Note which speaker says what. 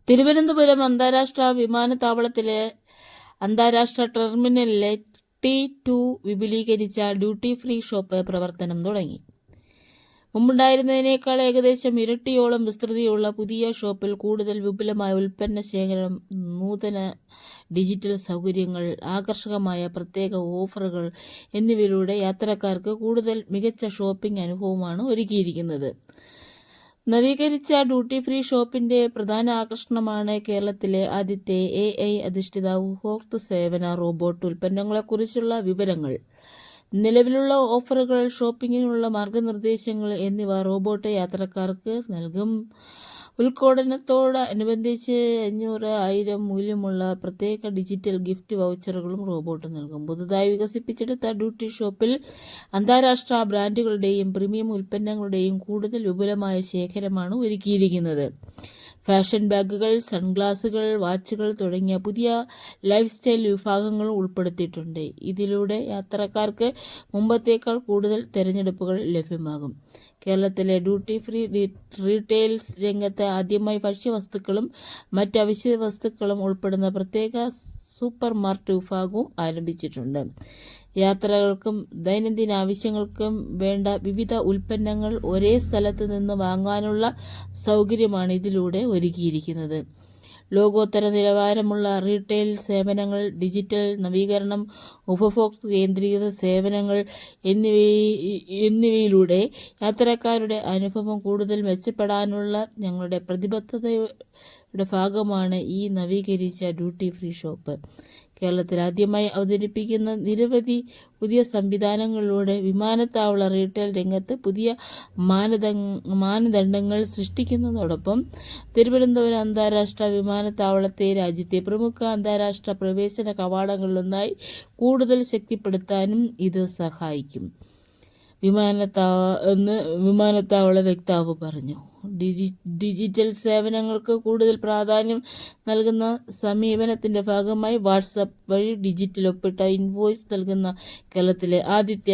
Speaker 1: തിരുവനന്തപുരം അന്താരാഷ്ട്ര വിമാനത്താവളത്തിലെ അന്താരാഷ്ട്ര ടെർമിനലിലെ T2 വിപുലീകരിച്ച ഡ്യൂട്ടി ഫ്രീ ഷോപ്പ് പ്രവർത്തനം തുടങ്ങി. മുമ്പുണ്ടായിരുന്നതിനേക്കാൾ ഏകദേശം ഇരട്ടിയോളം വിസ്തൃതിയുള്ള പുതിയ ഷോപ്പിൽ കൂടുതൽ വിപുലമായ ഉൽപ്പന്ന ശേഖരം, നൂതന ഡിജിറ്റൽ സൗകര്യങ്ങൾ, ആകർഷകമായ പ്രത്യേക ഓഫറുകൾ എന്നിവയിലൂടെ യാത്രക്കാർക്ക് കൂടുതൽ മികച്ച ഷോപ്പിംഗ് അനുഭവമാണ് ഒരുക്കിയിരിക്കുന്നത്. നവീകരിച്ച ഡ്യൂട്ടി ഫ്രീ ഷോപ്പിന്റെ പ്രധാന ആകർഷണമാണ് കേരളത്തിലെ ആദ്യത്തെ AI അധിഷ്ഠിത ഉപഭോക്തൃ സേവന റോബോട്ട് ഉൽപ്പന്നങ്ങളെക്കുറിച്ചുള്ള വിവരങ്ങൾ. നിലവിലുള്ള ഓഫറുകൾ, ഷോപ്പിംഗിനുള്ള മാർഗനിർദ്ദേശങ്ങൾ എന്നിവ റോബോട്ട് യാത്രക്കാർക്ക് നൽകും. ഉദ്ഘാടനത്തോടനുബന്ധിച്ച് 500,000 മൂല്യമുള്ള പ്രത്യേക ഡിജിറ്റൽ ഗിഫ്റ്റ് വൗച്ചറുകളും റോബോട്ട് നൽകും. പുതുതായി വികസിപ്പിച്ചെടുത്ത ഡ്യൂട്ടി ഷോപ്പിൽ അന്താരാഷ്ട്ര ബ്രാൻഡുകളുടെയും പ്രീമിയം ഉൽപ്പന്നങ്ങളുടെയും കൂടുതൽ വിപുലമായ ശേഖരമാണ് ഒരുക്കിയിരിക്കുന്നത്. ഫാഷൻ ബാഗുകൾ, സൺഗ്ലാസുകൾ, വാച്ചുകൾ തുടങ്ങിയ പുതിയ ലൈഫ് സ്റ്റൈൽ വിഭാഗങ്ങൾ ഉൾപ്പെടുത്തിയിട്ടുണ്ട്. ഇതിലൂടെ യാത്രക്കാർക്ക് മുമ്പത്തേക്കാൾ കൂടുതൽ തിരഞ്ഞെടുപ്പുകൾ ലഭ്യമാകും. കേരളത്തിലെ ഡ്യൂട്ടി ഫ്രീ റീറ്റെയിൽ രംഗത്ത് ആദ്യമായി ഭക്ഷ്യവസ്തുക്കളും മറ്റ് അവശ്യ വസ്തുക്കളും ഉൾപ്പെടുന്ന പ്രത്യേക സൂപ്പർ മാർക്കറ്റ് വിഭാഗവും ആരംഭിച്ചിട്ടുണ്ട്. യാത്രകൾക്കും ദൈനംദിന ആവശ്യങ്ങൾക്കും വേണ്ട വിവിധ ഉൽപ്പന്നങ്ങൾ ഒരേ സ്ഥലത്ത് നിന്ന് വാങ്ങാനുള്ള സൗകര്യമാണ് ഇതിലൂടെ ഒരുക്കിയിരിക്കുന്നത്. ലോകോത്തര നിലവാരമുള്ള റീട്ടെയിൽ സേവനങ്ങൾ, ഡിജിറ്റൽ നവീകരണം, ഉപഭോക്തൃ കേന്ദ്രീകൃത സേവനങ്ങൾ എന്നിവയിലൂടെ യാത്രക്കാരുടെ അനുഭവം കൂടുതൽ മെച്ചപ്പെടാനുള്ള ഞങ്ങളുടെ പ്രതിബദ്ധതയുടെ ഭാഗമാണ് ഈ നവീകരിച്ച ഡ്യൂട്ടി ഫ്രീ ഷോപ്പ്. കേരളത്തിൽ ആദ്യമായി അവതരിപ്പിക്കുന്ന നിരവധി പുതിയ സംവിധാനങ്ങളിലൂടെ വിമാനത്താവള റീട്ടെയിൽ രംഗത്ത് പുതിയ മാനദണ്ഡങ്ങൾ സൃഷ്ടിക്കുന്നതോടൊപ്പം തിരുവനന്തപുരം അന്താരാഷ്ട്ര വിമാനത്താവളത്തെ രാജ്യത്തെ പ്രമുഖ അന്താരാഷ്ട്ര പ്രവേശന കവാടങ്ങളിലൊന്നായി കൂടുതൽ ശക്തിപ്പെടുത്താനും ഇത് സഹായിക്കും. വിമാനത്താവള വക്താവ് പറഞ്ഞു. ഡിജിറ്റൽ സേവനങ്ങൾക്ക് കൂടുതൽ പ്രാധാന്യം നൽകുന്ന സമീപനത്തിന്റെ ഭാഗമായി വാട്സാപ്പ് വഴി ഡിജിറ്റൽ ഒപ്പിട്ട ഇൻവോയ്സ് നൽകുന്ന കേരളത്തിലെ ആദ്യത്തെ